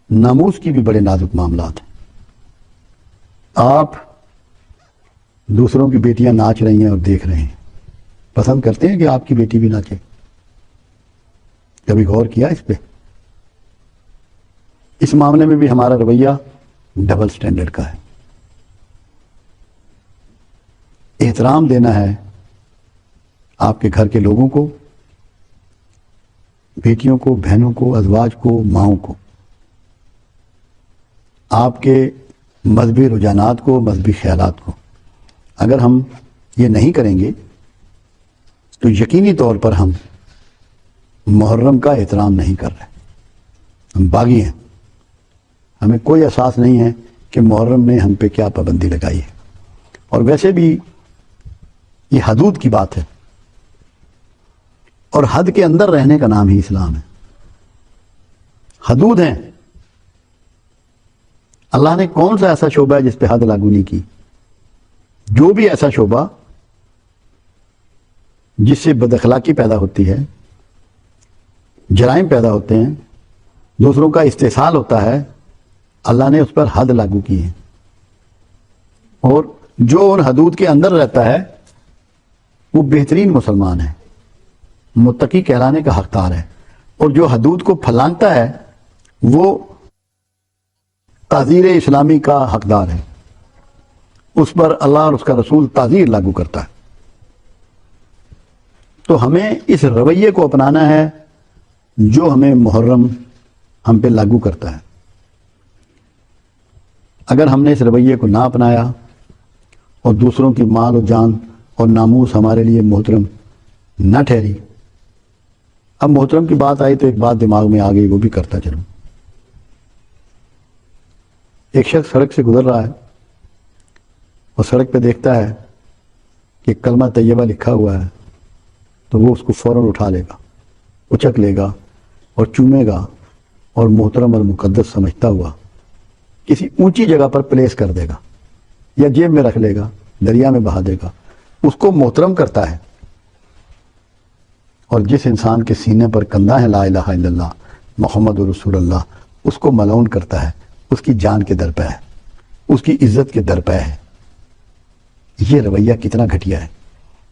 ناموس کی بھی بڑے نازک معاملات ہیں۔ آپ دوسروں کی بیٹیاں ناچ رہی ہیں اور دیکھ رہے ہیں، پسند کرتے ہیں کہ آپ کی بیٹی بھی ناچے؟ کبھی غور کیا اس پہ؟ اس معاملے میں بھی ہمارا رویہ ڈبل سٹینڈرڈ کا ہے۔ احترام دینا ہے آپ کے گھر کے لوگوں کو، بیٹیوں کو، بہنوں کو، ازواج کو، ماؤں کو، آپ کے مذہبی رجحانات کو، مذہبی خیالات کو۔ اگر ہم یہ نہیں کریں گے تو یقینی طور پر ہم محرم کا احترام نہیں کر رہے، ہم باغی ہیں۔ ہمیں کوئی احساس نہیں ہے کہ محرم نے ہم پہ کیا پابندی لگائی ہے۔ اور ویسے بھی یہ حدود کی بات ہے، اور حد کے اندر رہنے کا نام ہی اسلام ہے۔ حدود ہیں۔ اللہ نے کون سا ایسا شعبہ ہے جس پہ حد لاگو نہیں کی؟ جو بھی ایسا شعبہ جس سے بد اخلاقی پیدا ہوتی ہے، جرائم پیدا ہوتے ہیں، دوسروں کا استحصال ہوتا ہے، اللہ نے اس پر حد لاگو کی ہے۔ اور جو ان حدود کے اندر رہتا ہے وہ بہترین مسلمان ہے، متقی کہلانے کا حقدار ہے۔ اور جو حدود کو پھلانگتا ہے وہ تعزیر اسلامی کا حقدار ہے، اس پر اللہ اور اس کا رسول تعزیر لاگو کرتا ہے۔ تو ہمیں اس رویے کو اپنانا ہے جو ہمیں محرم ہم پہ لاگو کرتا ہے۔ اگر ہم نے اس رویے کو نہ اپنایا اور دوسروں کی مال و جان اور ناموس ہمارے لیے محترم نہ ٹھہری، اب محترم کی بات آئی تو ایک بات دماغ میں آ گئی، وہ بھی کرتا چلوں۔ ایک شخص سڑک سے گزر رہا ہے اور سڑک پہ دیکھتا ہے کہ کلمہ طیبہ لکھا ہوا ہے، تو وہ اس کو فوراً اٹھا لے گا، اچک لے گا اور چومے گا، اور محترم اور مقدس سمجھتا ہوا کسی اونچی جگہ پر پلیس کر دے گا، یا جیب میں رکھ لے گا، دریا میں بہا دے گا۔ اس کو محترم کرتا ہے۔ اور جس انسان کے سینے پر کندھا ہے لا الہ الا اللہ محمد رسول اللہ، اس کو ملعون کرتا ہے، اس کی جان کے در پہ ہے، اس کی عزت کے در پہ ہے۔ یہ رویہ کتنا گھٹیا ہے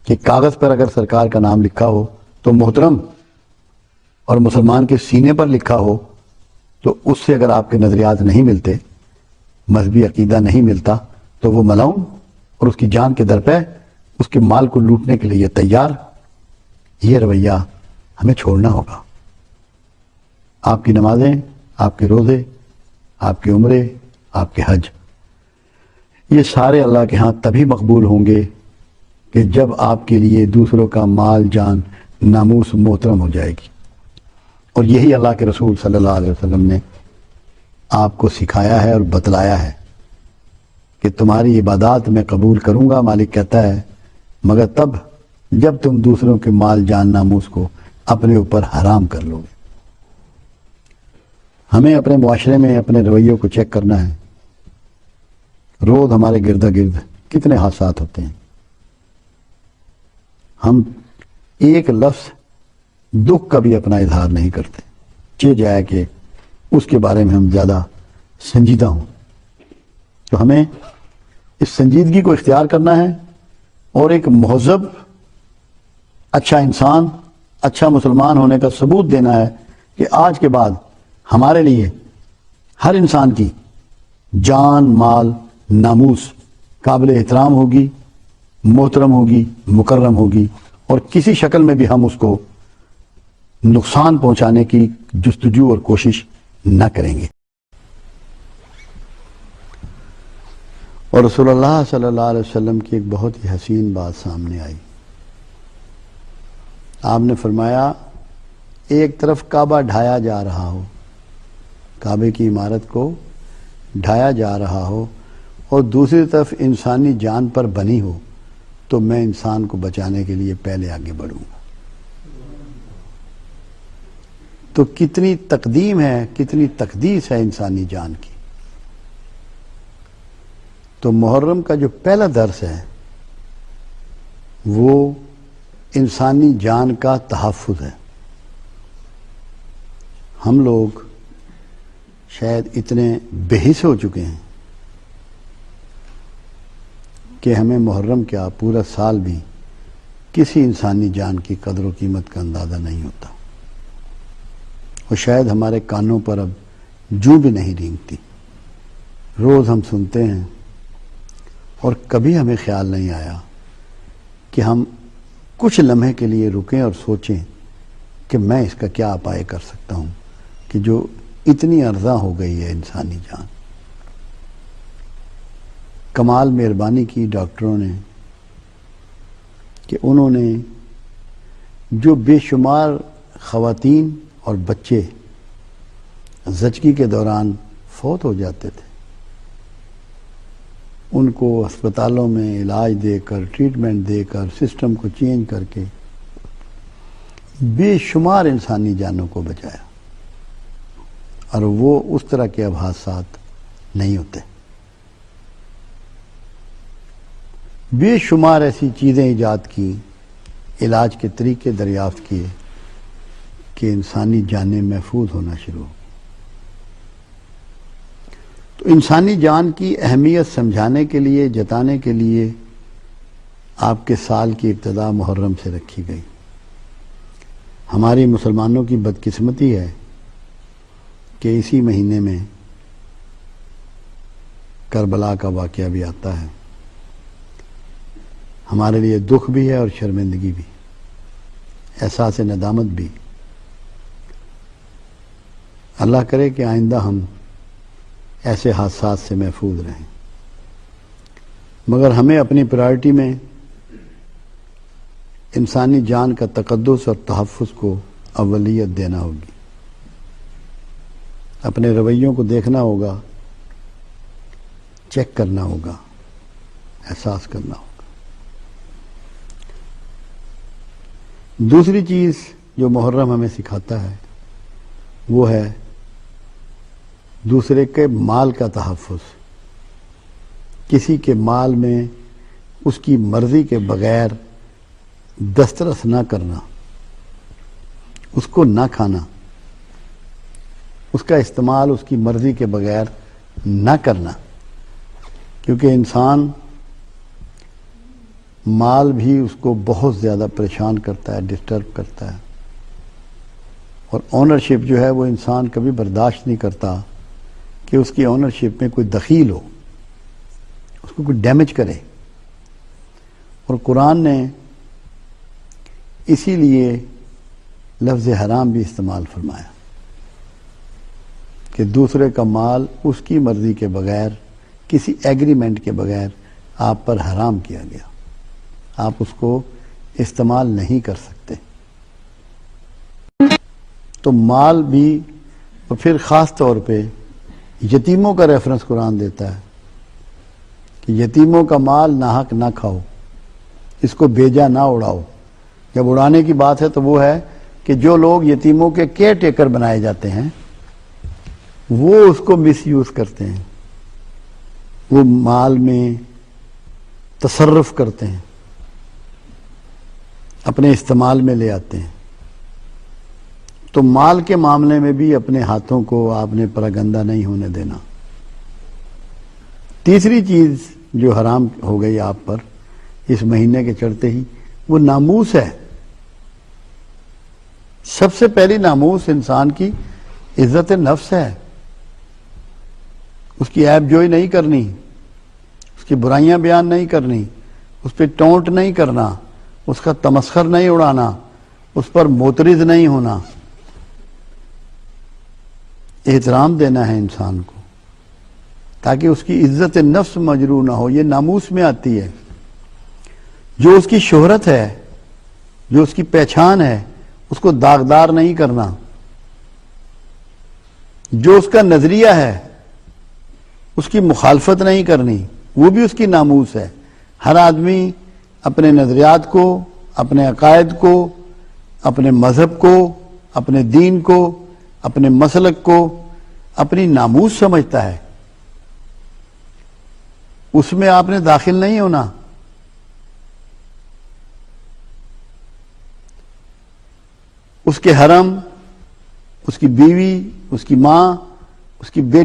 کہ کاغذ پر اگر سرکار کا نام لکھا ہو تو محترم، اور مسلمان کے سینے پر لکھا ہو تو اس سے اگر آپ کے نظریات نہیں ملتے، مذہبی عقیدہ نہیں ملتا، تو وہ ملعون اور اس کی جان کے در پہ، اس کے مال کو لوٹنے کے لیے تیار۔ یہ رویہ ہمیں چھوڑنا ہوگا۔ آپ کی نمازیں، آپ کے روزے، آپ کے عمرے، آپ کے حج، یہ سارے اللہ کے ہاں تبھی مقبول ہوں گے کہ جب آپ کے لیے دوسروں کا مال، جان، ناموس محترم ہو جائے گی۔ اور یہی اللہ کے رسول صلی اللہ علیہ وسلم نے آپ کو سکھایا ہے اور بتلایا ہے کہ تمہاری عبادات میں قبول کروں گا، مالک کہتا ہے، مگر تب جب تم دوسروں کے مال، جان، ناموس کو اپنے اوپر حرام کر لو گے۔ ہمیں اپنے معاشرے میں اپنے رویوں کو چیک کرنا ہے۔ روز ہمارے گرد گرد کتنے حادثات ہوتے ہیں، ہم ایک لفظ دکھ کا بھی اپنا اظہار نہیں کرتے، چہ جائے کہ اس کے بارے میں ہم زیادہ سنجیدہ ہوں۔ تو ہمیں اس سنجیدگی کو اختیار کرنا ہے اور ایک مہذب، اچھا انسان، اچھا مسلمان ہونے کا ثبوت دینا ہے کہ آج کے بعد ہمارے لیے ہر انسان کی جان، مال، ناموس قابل احترام ہوگی، محترم ہوگی، مکرم ہوگی، اور کسی شکل میں بھی ہم اس کو نقصان پہنچانے کی جستجو اور کوشش نہ کریں گے۔ اور رسول اللہ صلی اللہ علیہ وسلم کی ایک بہت ہی حسین بات سامنے آئی۔ آپ نے فرمایا، ایک طرف کعبہ ڈھایا جا رہا ہو، کعبے کی عمارت کو ڈھایا جا رہا ہو، اور دوسری طرف انسانی جان پر بنی ہو، تو میں انسان کو بچانے کے لیے پہلے آگے بڑھوں گا۔ تو کتنی تقدیم ہے، کتنی تقدیس ہے انسانی جان کی۔ تو محرم کا جو پہلا درس ہے وہ انسانی جان کا تحفظ ہے۔ ہم لوگ شاید اتنے بے حس ہو چکے ہیں کہ ہمیں محرم کیا پورا سال بھی کسی انسانی جان کی قدر و قیمت کا اندازہ نہیں ہوتا، اور شاید ہمارے کانوں پر اب جوں بھی نہیں رینگتی۔ روز ہم سنتے ہیں اور کبھی ہمیں خیال نہیں آیا کہ ہم کچھ لمحے کے لیے رکیں اور سوچیں کہ میں اس کا کیا اپائے کر سکتا ہوں کہ جو اتنی ارزاں ہو گئی ہے انسانی جان۔ کمال مہربانی کی ڈاکٹروں نے کہ انہوں نے جو بے شمار خواتین اور بچے زچگی کے دوران فوت ہو جاتے تھے، ان کو ہسپتالوں میں علاج دے کر، ٹریٹمنٹ دے کر، سسٹم کو چینج کر کے بے شمار انسانی جانوں کو بچایا، اور وہ اس طرح کے اب حادثات نہیں ہوتے۔ بے شمار ایسی چیزیں ایجاد کی، علاج کے طریقے دریافت کیے کہ انسانی جانیں محفوظ ہونا شروع ہو۔ تو انسانی جان کی اہمیت سمجھانے کے لیے، جتانے کے لیے آپ کے سال کی ابتدا محرم سے رکھی گئی۔ ہماری مسلمانوں کی بدقسمتی ہے کہ اسی مہینے میں کربلا کا واقعہ بھی آتا ہے۔ ہمارے لیے دکھ بھی ہے اور شرمندگی بھی، احساس ندامت بھی۔ اللہ کرے کہ آئندہ ہم ایسے حادثات سے محفوظ رہیں، مگر ہمیں اپنی پرائرٹی میں انسانی جان کا تقدس اور تحفظ کو اولیت دینا ہوگی۔ اپنے رویوں کو دیکھنا ہوگا، چیک کرنا ہوگا، احساس کرنا ہوگا۔ دوسری چیز جو محرم ہمیں سکھاتا ہے وہ ہے دوسرے کے مال کا تحفظ۔ کسی کے مال میں اس کی مرضی کے بغیر دسترس نہ کرنا، اس کو نہ کھانا، اس کا استعمال اس کی مرضی کے بغیر نہ کرنا، کیونکہ انسان مال بھی اس کو بہت زیادہ پریشان کرتا ہے، ڈسٹرب کرتا ہے، اور اونرشپ جو ہے وہ انسان کبھی برداشت نہیں کرتا کہ اس کی اونرشپ میں کوئی دخیل ہو، اس کو کوئی ڈیمیج کرے۔ اور قرآن نے اسی لیے لفظ حرام بھی استعمال فرمایا کہ دوسرے کا مال اس کی مرضی کے بغیر، کسی ایگریمنٹ کے بغیر آپ پر حرام کیا گیا، آپ اس کو استعمال نہیں کر سکتے۔ تو مال بھی، اور پھر خاص طور پہ یتیموں کا ریفرنس قرآن دیتا ہے کہ یتیموں کا مال ناحق نہ کھاؤ، اس کو بیجا نہ اڑاؤ۔ جب اڑانے کی بات ہے تو وہ ہے کہ جو لوگ یتیموں کے کیئر ٹیکر بنائے جاتے ہیں وہ اس کو مس یوز کرتے ہیں، وہ مال میں تصرف کرتے ہیں، اپنے استعمال میں لے آتے ہیں۔ تو مال کے معاملے میں بھی اپنے ہاتھوں کو آپ نے پراگندہ نہیں ہونے دینا۔ تیسری چیز جو حرام ہو گئی آپ پر اس مہینے کے چڑھتے ہی، وہ ناموس ہے۔ سب سے پہلی ناموس انسان کی عزت نفس ہے، اس کی عیب جوئی نہیں کرنی، اس کی برائیاں بیان نہیں کرنی، اس پہ ٹونٹ نہیں کرنا، اس کا تمسخر نہیں اڑانا، اس پر معترض نہیں ہونا، احترام دینا ہے انسان کو تاکہ اس کی عزت نفس مجروح نہ ہو۔ یہ ناموس میں آتی ہے۔ جو اس کی شہرت ہے، جو اس کی پہچان ہے، اس کو داغدار نہیں کرنا۔ جو اس کا نظریہ ہے اس کی مخالفت نہیں کرنی، وہ بھی اس کی ناموس ہے۔ ہر آدمی اپنے نظریات کو، اپنے عقائد کو، اپنے مذہب کو، اپنے دین کو، اپنے مسلک کو اپنی ناموس سمجھتا ہے، اس میں آپ نے داخل نہیں ہونا۔ اس کے حرم، اس کی بیوی، اس کی ماں، اس کی بیٹی